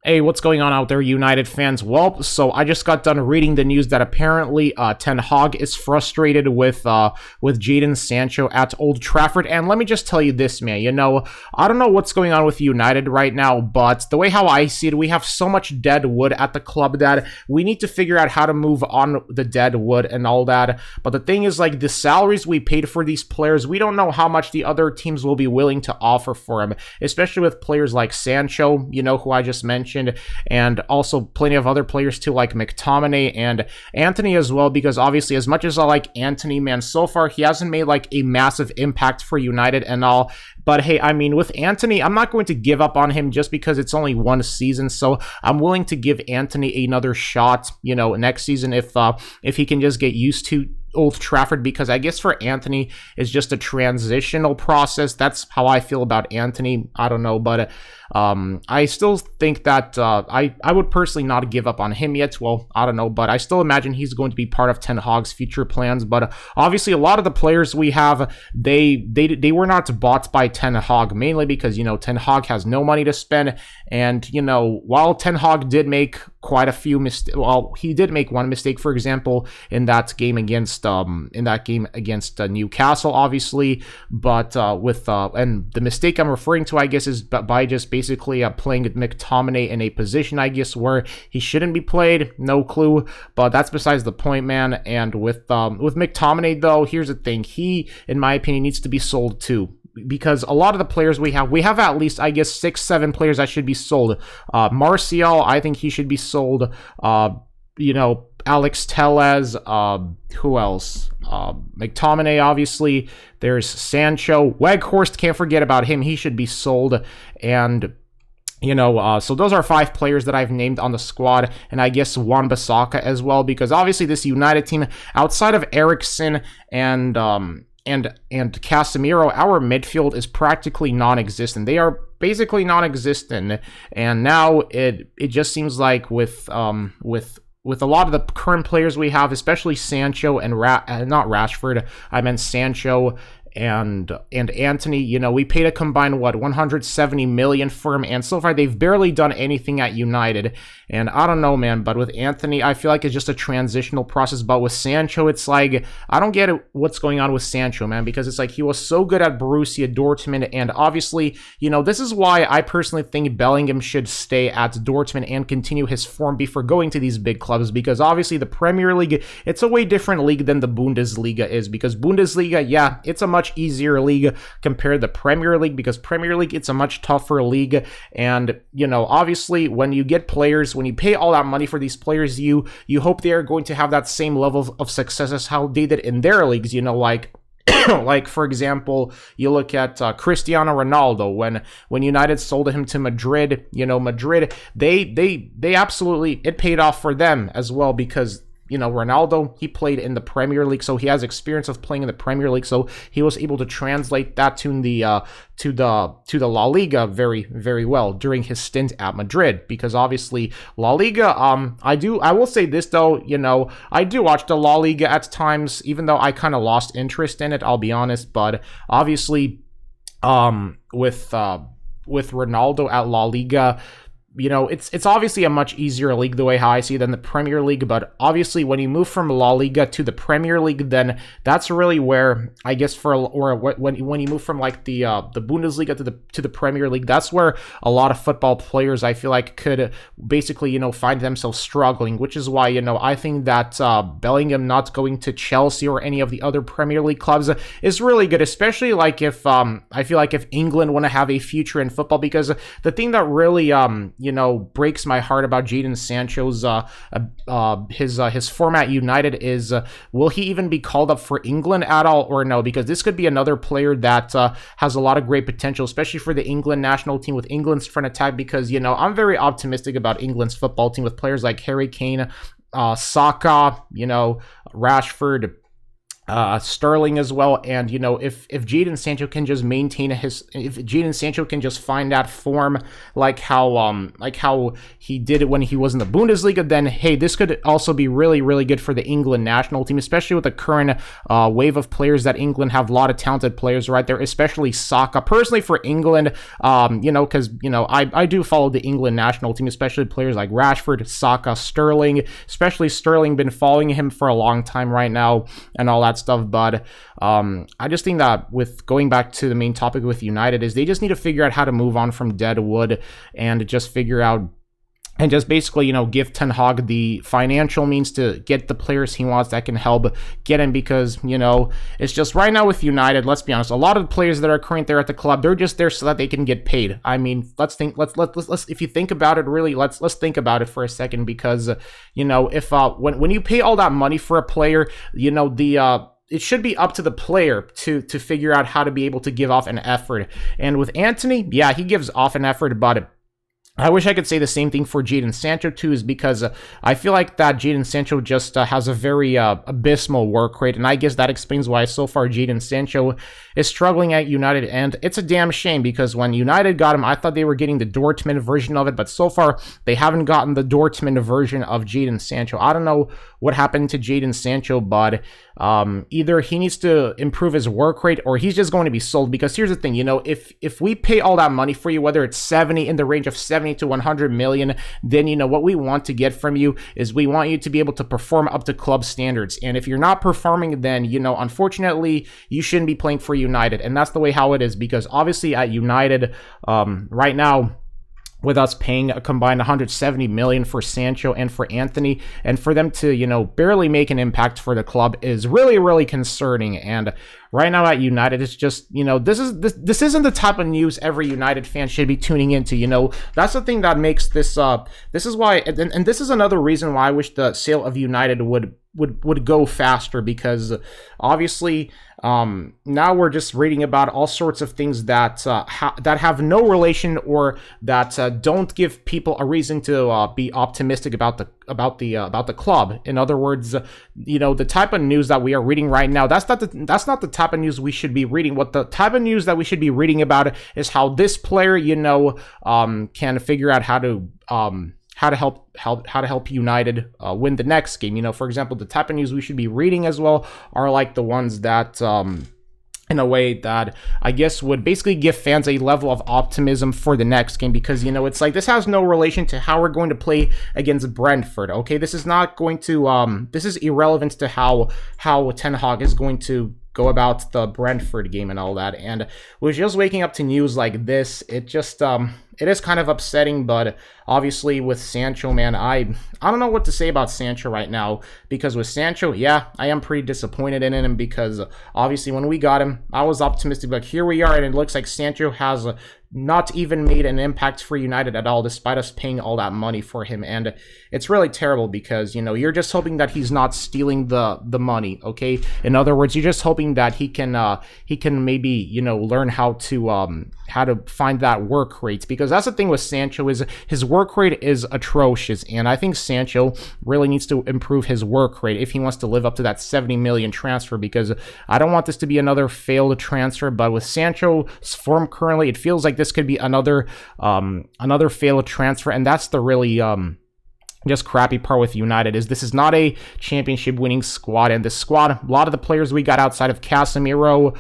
Hey, what's going on out there, United fans? Well, so I just got done reading the news that apparently Ten Hag is frustrated with Jadon Sancho at Old Trafford. And let me just tell you this, man. I don't know what's going on with United right now, but the way how I see it, we have so much dead wood at the club that we need to figure out how to move on the dead wood and all that. But the thing is, like, the salaries we paid for these players, we don't know how much the other teams will be willing to offer for him, especially with players like Sancho, who I just mentioned, and also plenty of other players too, like McTominay and Antony as well, because obviously, as much as I like Antony, man, so far he hasn't made like a massive impact for United and all. But hey, I mean, with Antony, I'm not going to give up on him just because it's only one season, so I'm willing to give Antony another shot, next season if he can just get used to Old Trafford, because I guess for Antony it's just a transitional process. That's how I feel about Antony. I don't know, but I still think that I would personally not give up on him yet. Well, I don't know, but I still imagine he's going to be part of Ten Hag's future plans. But obviously, a lot of the players we have, they were not bought by Ten Hag, mainly because Ten Hag has no money to spend, and while Ten Hag did make quite a few mistakes, well, he did make one mistake, for example, in that game against Newcastle, obviously, but and the mistake I'm referring to, I guess, is by just basically playing McTominay in a position, I guess, where he shouldn't be played. No clue, but that's besides the point, man. And with McTominay, though, here's the thing: he, in my opinion, needs to be sold too, because a lot of the players we have at least, I guess, 6-7 players that should be sold. Martial, I think he should be sold. Alex Tellez, who else? McTominay, obviously. There's Sancho. Weghorst, can't forget about him. He should be sold. And so those are 5 players that I've named on the squad, and I guess Wan-Bissaka as well, because obviously this United team, outside of Eriksen and Casemiro, our midfield is practically non-existent. They are basically non-existent, and now it just seems like with a lot of the current players we have, especially Sancho and not Rashford, I meant Sancho and Antony, we paid a combined 170 million for him, and so far they've barely done anything at United. And I don't know, man, but with Antony, I feel like it's just a transitional process. But with Sancho, it's like, I don't get what's going on with Sancho, man, because it's like he was so good at Borussia Dortmund, and obviously, this is why I personally think Bellingham should stay at Dortmund and continue his form before going to these big clubs, because obviously the Premier League, it's a way different league than the Bundesliga is, because Bundesliga, yeah, it's a much easier league compared to Premier League, because Premier League, it's a much tougher league. And obviously, when you get players, when you pay all that money for these players, you hope they are going to have that same level of success as how they did in their leagues, like for example, you look at Cristiano Ronaldo. When United sold him to Madrid, Madrid, they absolutely, it paid off for them as well, because Ronaldo, he played in the Premier League, so he has experience of playing in the Premier League, so he was able to translate that to the La Liga very, very well during his stint at Madrid, because obviously La Liga, I will say this though, I do watch the La Liga at times, even though I kind of lost interest in it, I'll be honest. But obviously, with Ronaldo at La Liga, it's obviously a much easier league the way how I see it than the Premier League, but obviously when you move from La Liga to the Premier League, then that's really where, I guess, when you move from like the Bundesliga to the Premier League, that's where a lot of football players, I feel like, could basically find themselves struggling, which is why I think that Bellingham not going to Chelsea or any of the other Premier League clubs is really good, especially like if I feel like if England want to have a future in football, because the thing that really breaks my heart about Jadon Sancho's his form at United is, will he even be called up for England at all or no? Because this could be another player that has a lot of great potential, especially for the England national team with England's front attack, because I'm very optimistic about England's football team with players like Harry Kane, Saka, Rashford, Sterling as well. And if Jadon Sancho can just maintain if Jadon Sancho can just find that form like how he did it when he was in the Bundesliga, then hey, this could also be really, really good for the England national team, especially with the current wave of players that England have. A lot of talented players right there, especially Saka. Personally, for England, because I do follow the England national team, especially players like Rashford, Saka, Sterling, especially Sterling. Been following him for a long time right now and all that stuff. But I just think that, with going back to the main topic with United, is they just need to figure out how to move on from deadwood and just figure out and just basically, give Ten Hag the financial means to get the players he wants that can help get him. Because, it's just right now with United, let's be honest, a lot of the players that are current there at the club, they're just there so that they can get paid. I mean, let's if you think about it, really, let's think about it for a second. Because, if when you pay all that money for a player, it should be up to the player to figure out how to be able to give off an effort. And with Antony, yeah, he gives off an effort, but I wish I could say the same thing for Jadon Sancho too, is because I feel like that Jadon Sancho just has a very abysmal work rate, and I guess that explains why so far Jadon Sancho is struggling at United. And it's a damn shame, because when United got him, I thought they were getting the Dortmund version of it, but so far they haven't gotten the Dortmund version of Jadon Sancho. I don't know what happened to Jadon Sancho, but either he needs to improve his work rate or he's just going to be sold. Because here's the thing, if we pay all that money for you, whether it's 70 in the range of 70 to 100 million, then what we want to get from you is we want you to be able to perform up to club standards. And if you're not performing, then unfortunately you shouldn't be playing for United. And that's the way how it is, because obviously at United right now, with us paying a combined 170 million for Sancho and for Antony, and for them to barely make an impact for the club is really, really concerning. And right now at United, it's just this isn't the type of news every United fan should be tuning into. That's the thing that makes this this is why, and this is another reason why I wish the sale of United would go faster, because obviously now we're just reading about all sorts of things that that have no relation, or that don't give people a reason to be optimistic about the club. In other words, the type of news that we are reading right now, that's not the type of news we should be reading. What the type of news that we should be reading about is how this player can figure out how to help United win the next game. For example, the type of news we should be reading as well are like the ones that in a way that I guess would basically give fans a level of optimism for the next game. Because it's like, this has no relation to how we're going to play against Brentford. Okay, this is not going to this is irrelevant to how Ten Hag is going to go about the Brentford game and all that. And with just waking up to news like this, it just it is kind of upsetting. But obviously with Sancho, man, I don't know what to say about Sancho right now, because with Sancho, yeah, I am pretty disappointed in him, because obviously when we got him, I was optimistic, but here we are, and it looks like Sancho has not even made an impact for United at all, despite us paying all that money for him. And it's really terrible, because you're just hoping that he's not stealing the money. Okay, in other words, you're just hoping that he can maybe learn how to find that work rate, because that's the thing with Sancho, is his work rate is atrocious. And I think Sancho really needs to improve his work rate if he wants to live up to that 70 million transfer, because I don't want this to be another failed transfer. But with Sancho's form currently, it feels like this could be another failed transfer. And that's the really just crappy part with United, is this is not a championship winning squad. And this squad, a lot of the players we got outside of Casemiro,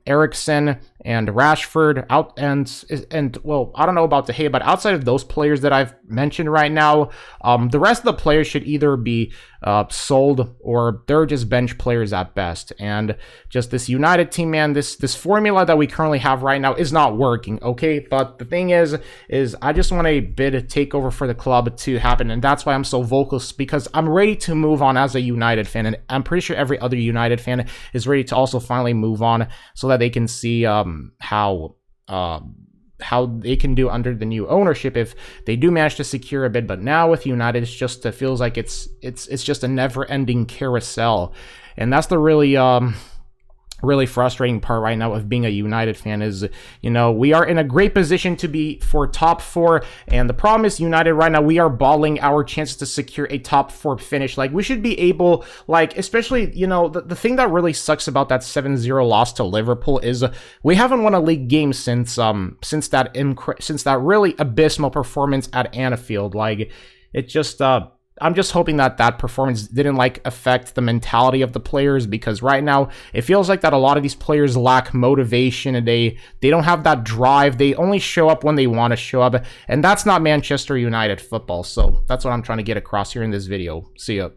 Eriksen, and Rashford and well, I don't know about De Gea, but outside of those players that I've mentioned right now, the rest of the players should either be sold, or they're just bench players at best. And just this United team, man, this formula that we currently have right now is not working. Okay, but the thing is I just want a bid takeover for the club to happen, and that's why I'm so vocal, because I'm ready to move on as a United fan, and I'm pretty sure every other United fan is ready to also finally move on, so that they can see how they can do under the new ownership if they do manage to secure a bid. But now with United, it just feels like it's just a never-ending carousel, and that's the really really frustrating part right now of being a United fan is, you know, we are in a great position to be for top 4, and the problem is United right now, we are balling our chances to secure a top 4 finish. Like, we should be able, like, especially, you know, the thing that really sucks about that 7-0 loss to Liverpool is we haven't won a league game since that really abysmal performance at Anfield. Like, it just I'm just hoping that that performance didn't, like, affect the mentality of the players, because right now it feels like that a lot of these players lack motivation, and they don't have that drive. They only show up when they want to show up, and that's not Manchester United football. So that's what I'm trying to get across here in this video. See ya.